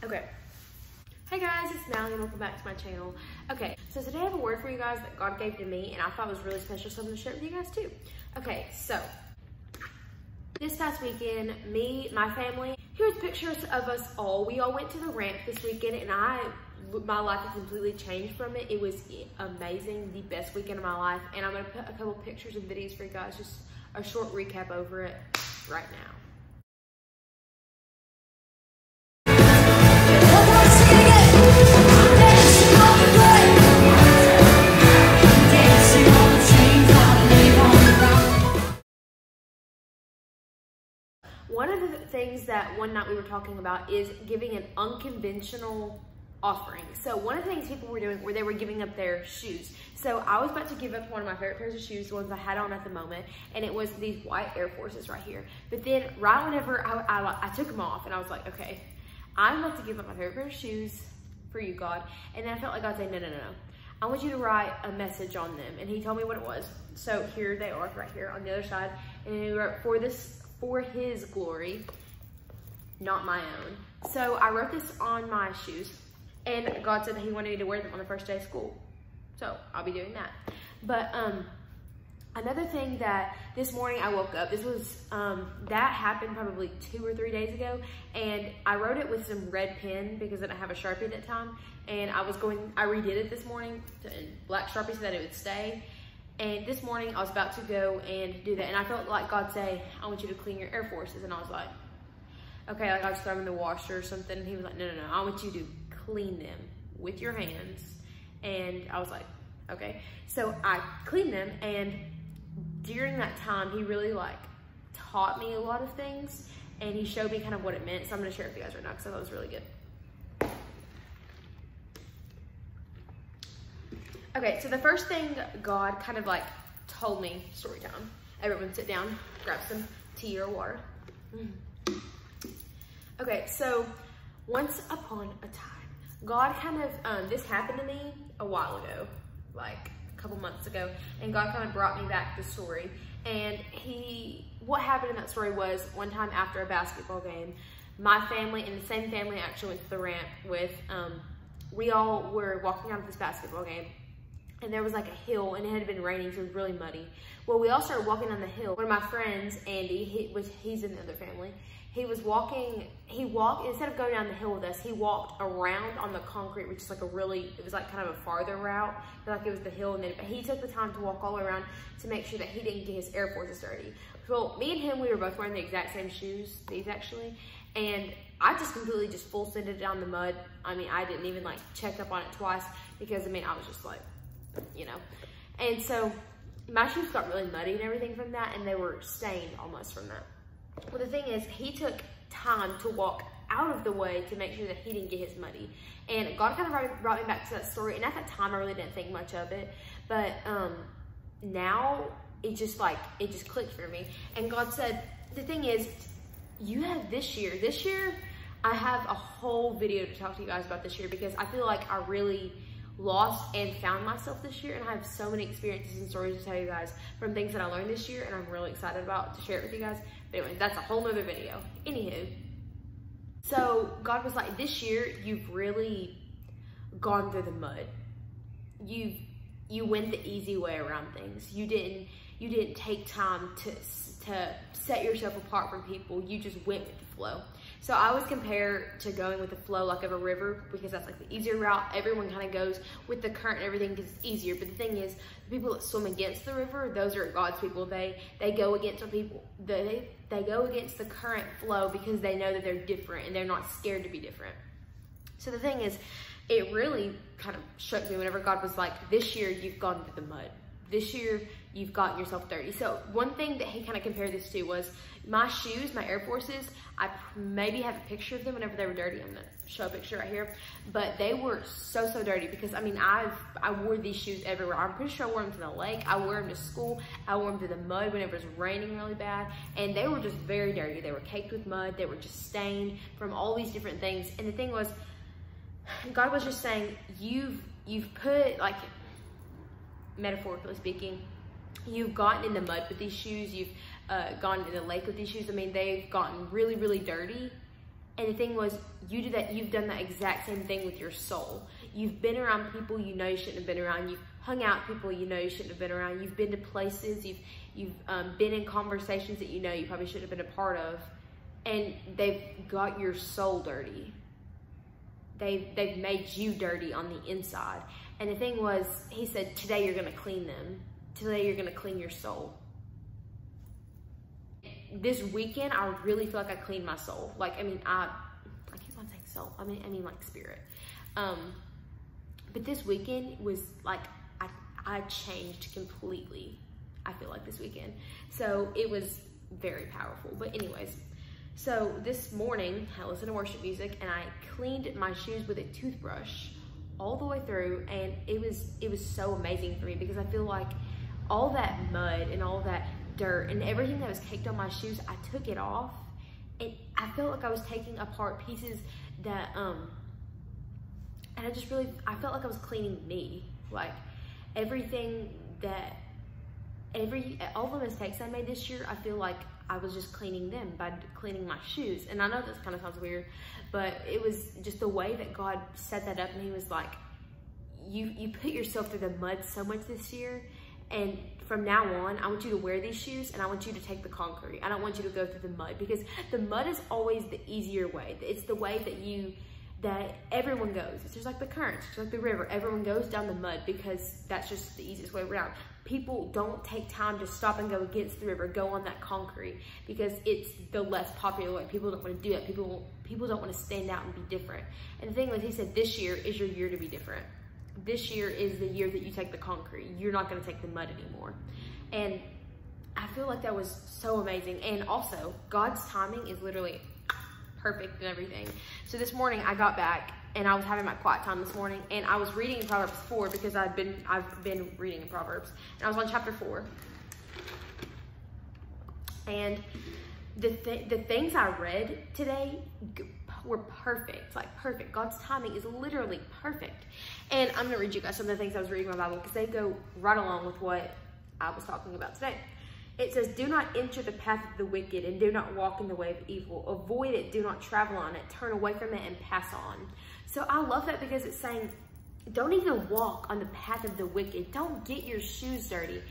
Okay. Hey guys, it's Malachi and welcome back to my channel. Okay, so today I have a word for you guys that God gave to me and I thought was really special, so I'm gonna share it with you guys too. Okay, so this past weekend, me, my family, here's pictures of us all. We all went to the ramp this weekend and my life has completely changed from it. It was amazing, the best weekend of my life. And I'm gonna put a couple pictures and videos for you guys, just a short recap over it right now. One of the things that one night we were talking about is giving an unconventional offering. So one of the things people were doing where they were giving up their shoes. So I was about to give up one of my favorite pairs of shoes, the ones I had on at the moment, and it was these white Air Forces right here. But then right whenever I took them off and I was like, okay, I'm about to give up my favorite pair of shoes for you, God. And then I felt like God said, no. I want you to write a message on them. And he told me what it was. So here they are right here on the other side. And he wrote, for his glory, not my own. So I wrote this on my shoes and God said that he wanted me to wear them on the first day of school. So I'll be doing that. But another thing that this morning I woke up, this was, that happened probably 2 or 3 days ago. And I wrote it with some red pen because I didn't have a Sharpie at that time. And I redid it this morning in black Sharpie so that it would stay. And this morning I was about to go and do that. And I felt like God say, I want you to clean your Air Forces. And I was like, okay, like I'll just throw them in the washer or something. And he was like, no, I want you to clean them with your hands. And I was like, okay. So I cleaned them, and during that time, he really like taught me a lot of things, and he showed me kind of what it meant. So I'm gonna share it with you guys right now because I thought it was really good. Okay, so the first thing God kind of like told me, story time. Everyone sit down, grab some tea or water. Okay, so once upon a time, God kind of, this happened to me a while ago, like a couple months ago, and God kind of brought me back the story. And what happened in that story was one time after a basketball game, my family and the same family actually went to the ramp with, we all were walking out of this basketball game. And there was like a hill and it had been raining, so it was really muddy. Well, we all started walking down the hill. One of my friends, Andy, he's in the other family. He walked, instead of going down the hill with us, he walked around on the concrete, which is like it was like kind of a farther route. Like it was the hill, but he took the time to walk all around to make sure that he didn't get his Air Forces dirty. Well, me and him, we were both wearing the exact same shoes, these actually. And I just completely just full sended it down the mud. I mean, I didn't even like check up on it twice because I mean, I was just like, you know. And so my shoes got really muddy and everything from that, and they were stained almost from that. Well, the thing is, he took time to walk out of the way to make sure that he didn't get his muddy. And God kind of brought me back to that story. And at that time, I really didn't think much of it. But now it just clicked for me. And God said, the thing is, you have this year. This year, I have a whole video to talk to you guys about this year because I feel like I really lost and found myself this year, and I have so many experiences and stories to tell you guys from things that I learned this year, and I'm really excited about to share it with you guys. But anyway, that's a whole nother video. Anywho, so God was like, this year you've really gone through the mud. You went the easy way around things. You didn't take time to set yourself apart from people. You just went with the flow. So I always compare to going with the flow like of a river because that's like the easier route. Everyone kind of goes with the current and everything because it's easier. But the thing is, the people that swim against the river, those are God's people. They go against they go against the current flow because they know that they're different and they're not scared to be different. So the thing is, it really kind of shook me whenever God was like, this year you've gone through the mud. This year, you've gotten yourself dirty. So one thing that he kind of compared this to was my shoes, my Air Forces. I maybe have a picture of them whenever they were dirty. I'm gonna show a picture right here. But they were so dirty because I mean, I wore these shoes everywhere. I'm pretty sure I wore them to the lake. I wore them to school. I wore them to the mud whenever it was raining really bad. And they were just very dirty. They were caked with mud. They were just stained from all these different things. And the thing was, God was just saying, you've put, like, metaphorically speaking, you've gotten in the mud with these shoes, you've gone in the lake with these shoes. I mean, they've gotten really dirty, And the thing was, you do that, you've done that exact same thing with your soul. You've been around people you know you shouldn't have been around. You've hung out with people you know you shouldn't have been around. You've been to places, you've been in conversations that you know you probably shouldn't have been a part of. And they've got your soul dirty. They've made you dirty on the inside. And the thing was, he said, today you're gonna clean them. Today you're gonna clean your soul. This weekend, I really feel like I cleaned my soul. Like, I mean, I keep on saying soul. I mean like spirit. But this weekend was like, I changed completely. I feel like this weekend. So it was very powerful. But anyways, so this morning I listened to worship music and I cleaned my shoes with a toothbrush all the way through, and it was so amazing for me, because I feel like all that mud and all that dirt and everything that was caked on my shoes, I took it off, and I felt like I was taking apart pieces that and I felt like I was cleaning me. Like all the mistakes I made this year, I feel like I was just cleaning them by cleaning my shoes. And I know this kind of sounds weird, but it was just the way that God set that up. And he was like, you put yourself through the mud so much this year, and from now on, I want you to wear these shoes and I want you to take the concrete. I don't want you to go through the mud, because the mud is always the easier way. It's the way that everyone goes. It's just like the currents, it's like the river. Everyone goes down the mud because that's just the easiest way around. People don't take time to stop and go against the river, go on that concrete, because it's the less popular way. People don't want to do it. People don't want to stand out and be different. And the thing was, he said, this year is your year to be different. This year is the year that you take the concrete. You're not going to take the mud anymore. And I feel like that was so amazing. And also, God's timing is literally perfect and everything. So this morning I got back and I was having my quiet time this morning, and I was reading in Proverbs 4, because I've been reading in Proverbs, and I was on chapter 4. And the things I read today were perfect, like perfect. God's timing is literally perfect. And I'm gonna read you guys some of the things I was reading in my Bible, because they go right along with what I was talking about today. It says, do not enter the path of the wicked, and do not walk in the way of evil. Avoid it, do not travel on it. Turn away from it and pass on. So I love that, because it's saying, don't even walk on the path of the wicked. Don't get your shoes dirty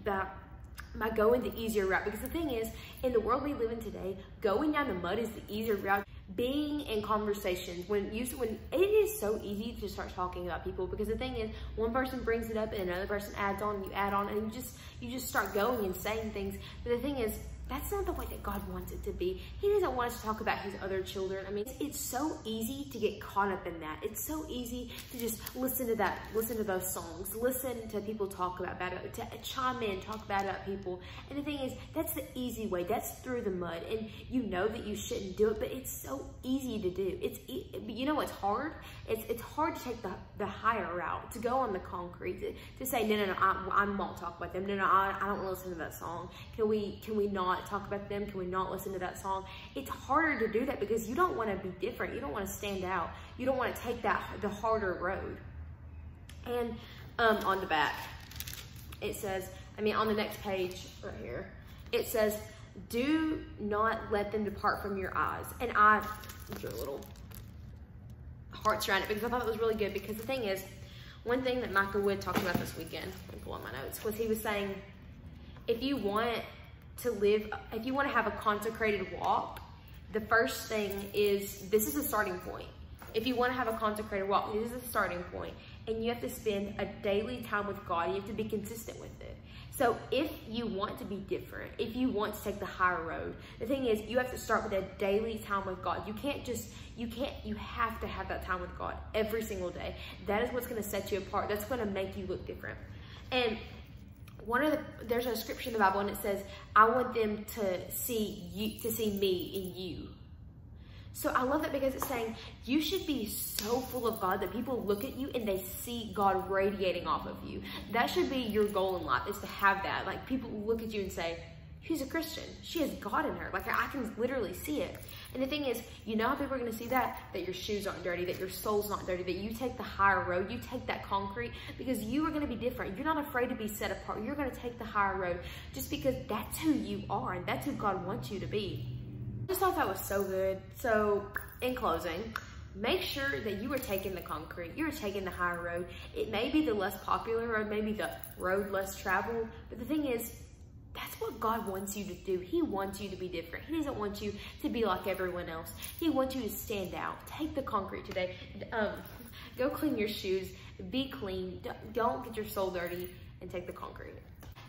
by going the easier route. Because the thing is, in the world we live in today, going down the mud is the easier route. Being in conversations, when it is so easy to start talking about people, because the thing is, one person brings it up and another person adds on, you add on, and you just start going and saying things. But the thing is, that's not the way that God wants it to be. He doesn't want us to talk about his other children. I mean, it's so easy to get caught up in that. It's so easy to just listen to those songs, listen to people talk about to chime in, talk bad about people. And the thing is, that's the easy way. That's through the mud. And you know that you shouldn't do it, but it's so easy to do. You know what's hard? It's hard to take the higher route, to go on the concrete, to say, no, I won't talk about them. No, I don't want to listen to that song. Can we not talk about them? Can we not listen to that song? It's harder to do that, because you don't want to be different. You don't want to stand out. You don't want to take the harder road. And on the back, it says, on the next page right here, it says, do not let them depart from your eyes. And I drew a little hearts around it, because I thought it was really good. Because the thing is, one thing that Michael Wood talked about this weekend, let me pull out my notes, was he was saying, if you want to have a consecrated walk, the first thing is, this is a starting point. If you want to have a consecrated walk, this is a starting point, and you have to spend a daily time with God. You have to be consistent with it. So if you want to be different, if you want to take the higher road, the thing is, you have to start with a daily time with God. You have to have that time with God every single day. That is what's going to set you apart. That's going to make you look different. And there's a scripture in the Bible, and it says, I want them to see me in you. So I love that, because it's saying you should be so full of God that people look at you and they see God radiating off of you. That should be your goal in life, is to have that. Like, people look at you and say, she's a Christian. She has God in her. Like, I can literally see it. And the thing is, you know how people are going to see that? That your shoes aren't dirty, that your soul's not dirty, that you take the higher road, you take that concrete, because you are going to be different. You're not afraid to be set apart. You're going to take the higher road, just because that's who you are, and that's who God wants you to be. just thought that was so good. So in closing, make sure that you are taking the concrete, you are taking the higher road. It may be the less popular road, maybe the road less traveled, but the thing is, that's what God wants you to do. He wants you to be different. He doesn't want you to be like everyone else. He wants you to stand out. Take the concrete today. Go clean your shoes. Be clean. Don't get your soul dirty, and take the concrete.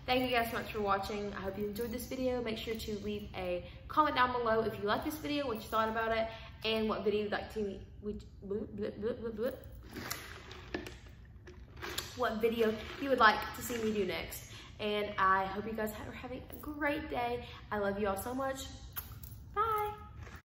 Thank you guys so much for watching. I hope you enjoyed this video. Make sure to leave a comment down below if you like this video, what you thought about it, and what video you'd like to what video you would like to see me do next. And I hope you guys are having a great day. I love you all so much.